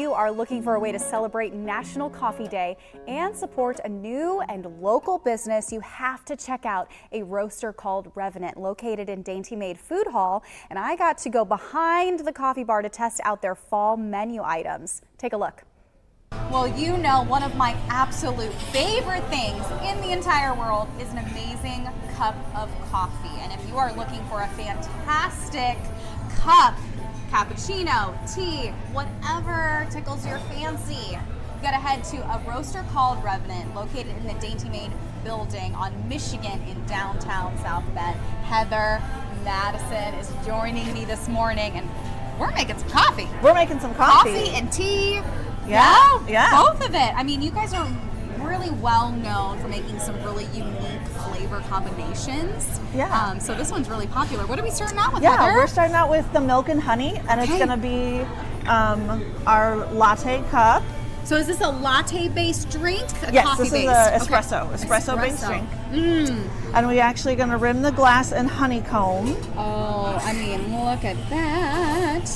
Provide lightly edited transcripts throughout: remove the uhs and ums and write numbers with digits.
you are looking for a way to celebrate National Coffee Day and support a new and local business, you have to check out A Roaster Called Revenant, located in Dainty Maid Food Hall. And I got to go behind the coffee bar to test out their fall menu items. Take a look. Well, you know, one of my absolute favorite things in the entire world is an amazing cup of coffee. And if you are looking for a fantastic cup, cappuccino, tea, whatever tickles your fancy, you gotta head to A Roaster Called Revenant, located in the Dainty Maid building on Michigan in downtown South Bend. Heather Madison is joining me this morning, and we're making some coffee. We're making some coffee. Coffee and tea. Yeah. Both of it. I mean, you guys are really well known for making some really unique flavor combinations. Yeah. So this one's really popular. What are we starting out with, Heather? Yeah, we're starting out with the milk and honey, and it's going to be our latte cup. So is this a latte-based drink? Yes, this is an espresso. Okay. Espresso-based drink. And we're actually going to rim the glass in honeycomb. Oh, I mean, look at that.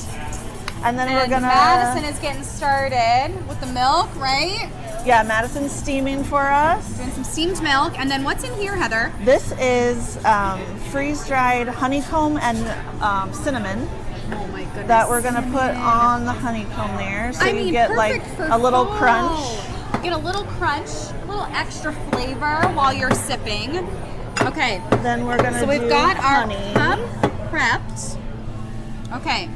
And then we're going to... Madison is getting started with the milk, right? Yeah, Madison's steaming for us. Doing some steamed milk. And then what's in here, Heather? This is freeze-dried honeycomb and cinnamon. Oh my goodness. That we're going to put on the honeycomb there. So you get like a little crunch. Get a little crunch, a little extra flavor while you're sipping. Okay. Then we're going to do we've got honey. Our cup prepped. Okay.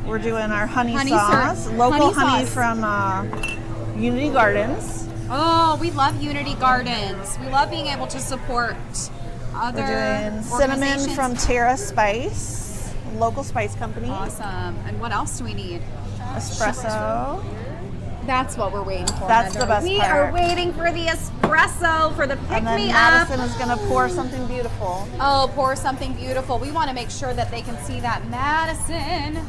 We're doing our honey sauce. Local honey from Unity Gardens. Oh, we love Unity Gardens. We love being able to support other We're doing cinnamon from Terra Spice, local spice company. Awesome. And what else do we need? Espresso. That's what we're waiting for. That's the best part. We are waiting for the espresso, for the pick-me-up. And then Madison is going to pour something beautiful. Oh, pour something beautiful. We want to make sure that they can see that Madison.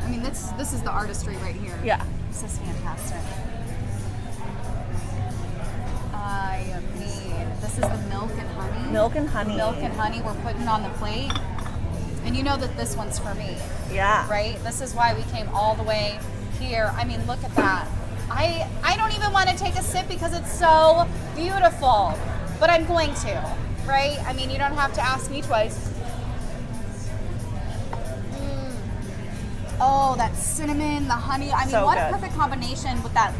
I mean, this is the artistry right here. Yeah. This is fantastic. I mean, this is the milk and honey. Milk and honey. Milk and honey we're putting on the plate. And you know that this one's for me. Yeah. Right? This is why we came all the way here. I mean, look at that. I don't even want to take a sip because it's so beautiful. But I'm going to, right? I mean, you don't have to ask me twice. Oh, that cinnamon, the honey. I mean, so what good. A perfect combination with that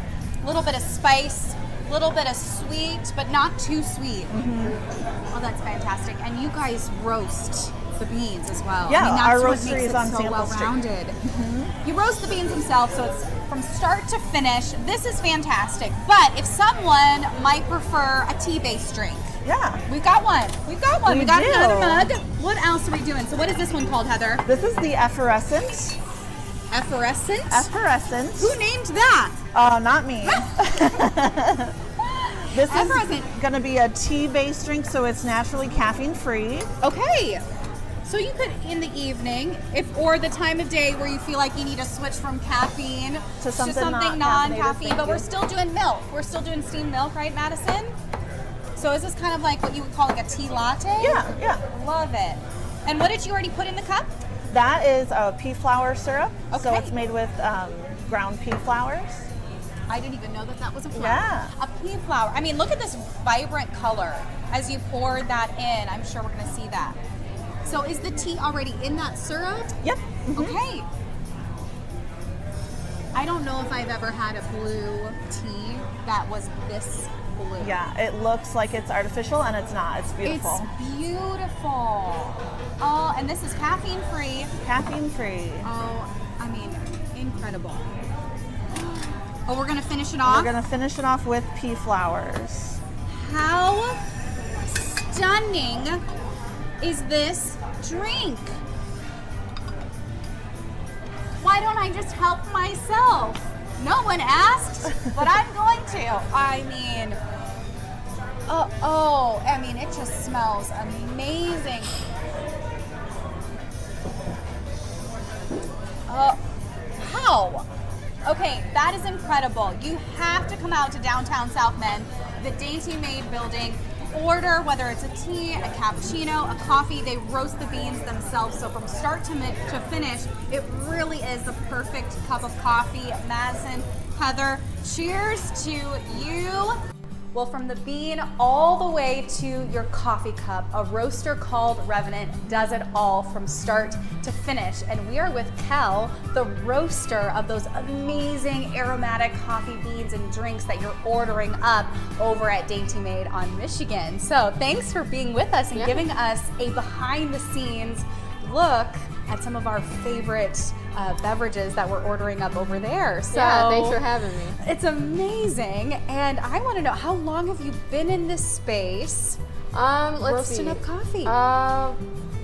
little bit of spice, little bit of sweet, but not too sweet. Oh, that's fantastic. And you guys roast the beans as well. Yeah, I mean, that's our what roastery makes is it on so Sample Street. well-rounded. You roast the beans themselves, so it's from start to finish. This is fantastic. But if someone might prefer a tea-based drink, yeah, we've got one. We've got one. We got do. another mug. What else are we doing? So what is this one called, Heather? This is the effervescent. Effervescent? Effervescent. Who named that? Oh, not me. This Effervescent. is going to be a tea-based drink, so it's naturally caffeine-free. Okay. So you could, in the evening, or the time of day where you feel like you need to switch from caffeine to something non-caffeine, but we're still doing milk. We're still doing steamed milk, right, Madison? So is this kind of like what you would call like a tea latte? Yeah. Love it. And what did you already put in the cup? That is a pea flour syrup. Okay. So it's made with ground pea flours. I didn't even know that was a flour. Yeah. A pea flour. I mean, look at this vibrant color as you pour that in. I'm sure we're going to see that. So is the tea already in that syrup? Yep. Okay. I don't know if I've ever had a blue tea that was this blue. Yeah, it looks like it's artificial and it's not. It's beautiful. It's beautiful. Oh, and this is caffeine-free. Caffeine-free. Oh, I mean, incredible. Oh, we're going to finish it off? We're going to finish it off with pea flours. How stunning is this drink? Why don't I just help myself? No one asked, but I'm going to. I mean, I mean, it just smells amazing. How? Okay, that is incredible. You have to come out to downtown South Bend, the Dainty Maid building, order, whether it's a tea, a cappuccino, a coffee, they roast the beans themselves. So from start to finish, it really is the perfect cup of coffee. Madison, Heather, cheers to you. Well, from the bean all the way to your coffee cup, A Roaster Called Revenant does it all from start to finish. And we are with Kel, the roaster of those amazing aromatic coffee beans and drinks that you're ordering up over at Dainty Maid on Michigan. So thanks for being with us and giving us a behind the scenes look at some of our favorite beverages that we're ordering up over there. So yeah, thanks for having me. It's amazing, and I want to know, how long have you been in this space roasting up coffee?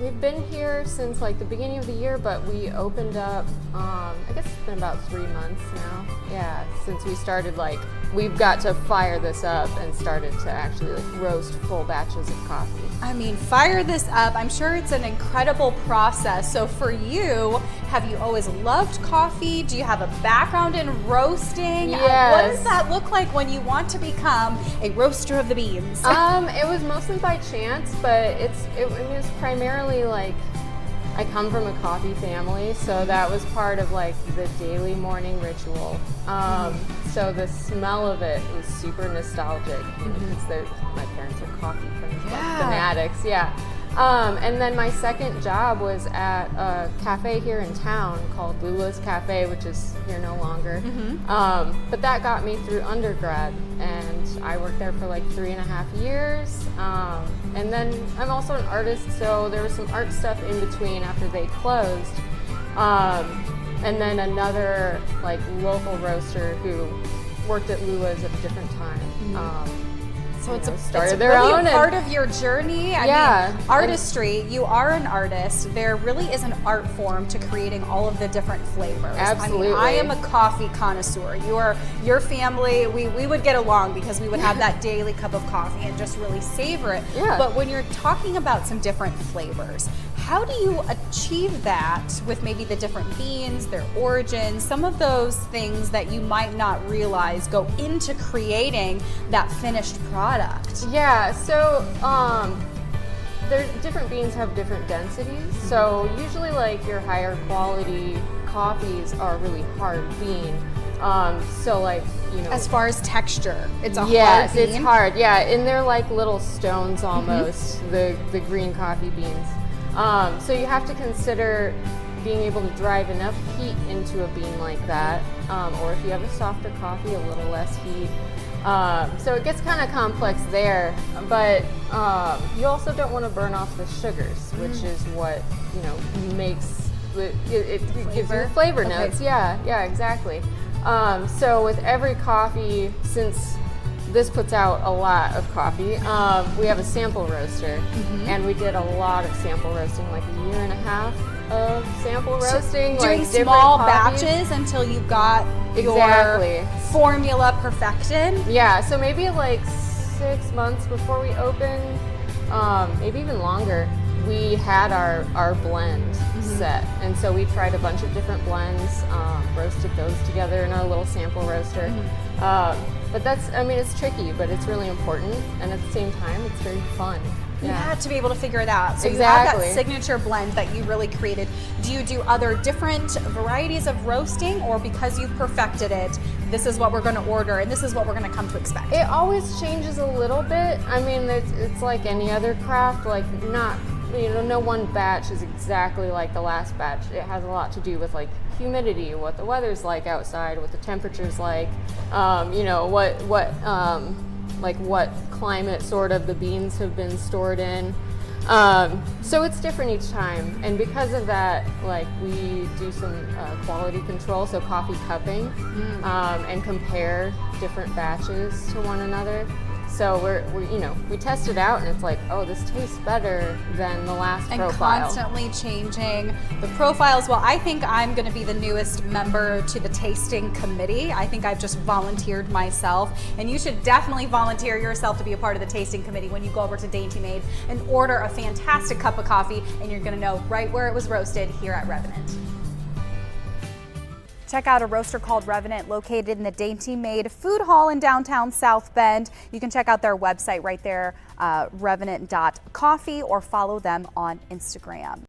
We've been here since like the beginning of the year, but we opened up, I guess it's been about 3 months now. Yeah, since we started, like, we've got to fire this up and started to actually like roast full batches of coffee. I mean, fire this up. I'm sure it's an incredible process. So for you, have you always loved coffee? Do you have a background in roasting? Yes. What does that look like when you want to become a roaster of the beans? It was mostly by chance, but it was primarily like, I come from a coffee family, so that was part of like the daily morning ritual. So the smell of it was super nostalgic because my parents are coffee fanatics. Yeah. And then my second job was at a cafe here in town called Lula's Cafe, which is here no longer. But that got me through undergrad, and I worked there for like 3.5 years. And then I'm also an artist, so there was some art stuff in between after they closed. And then another like local roaster who worked at Lula's at a different time. So it's started their really own a part of your journey. I mean, artistry, you are an artist. There really is an art form to creating all of the different flavors. Absolutely. I mean, I am a coffee connoisseur. Your family, we would get along because we would have that daily cup of coffee and just really savor it. Yeah. But when you're talking about some different flavors, how do you achieve that with maybe the different beans, their origins, some of those things that you might not realize go into creating that finished product? Yeah, so different beans have different densities. So usually like your higher quality coffees are really hard bean. So like, you know, as far as texture, it's a hard bean. Yes, it's hard. Yeah, and they're like little stones almost, the green coffee beans. So you have to consider being able to drive enough heat into a bean like that, or if you have a softer coffee, a little less heat. So it gets kind of complex there, but you also don't want to burn off the sugars, which is what, you know, makes it gives you the flavor notes. Yeah, exactly. So with every coffee, since this puts out a lot of coffee, we have a sample roaster, and we did a lot of sample roasting, like 1.5 years of sample roasting, doing like small coffees. batches until you got your formula perfected. Yeah, so maybe like 6 months before we opened, maybe even longer, we had our blend set, and so we tried a bunch of different blends, roasted those together in our little sample roaster. But that's, I mean, it's tricky, but it's really important, and at the same time, it's very fun. You had to be able to figure it out. So Exactly. you have that signature blend that you really created. Do you do other different varieties of roasting, or because you've perfected it, this is what we're going to order and this is what we're going to come to expect? It always changes a little bit. I mean, it's like any other craft, like not, you know, no one batch is exactly like the last batch. It has a lot to do with like humidity, what the weather's like outside, what the temperature's like, you know, what climate sort of the beans have been stored in. So it's different each time, and because of that, like, we do some quality control, so coffee cupping, and compare different batches to one another. So we're you know, we test it out and it's like, oh, this tastes better than the last profile. And constantly changing the profiles. Well, I think I'm going to be the newest member to the tasting committee. I think I've just volunteered myself, and you should definitely volunteer yourself to be a part of the tasting committee when you go over to Dainty Maid and order a fantastic cup of coffee, and you're going to know right where it was roasted here at Revenant. check out A Roaster Called Revenant, located in the Dainty Maid Food Hall in downtown South Bend. You can check out their website right there, revenant.coffee, or follow them on Instagram.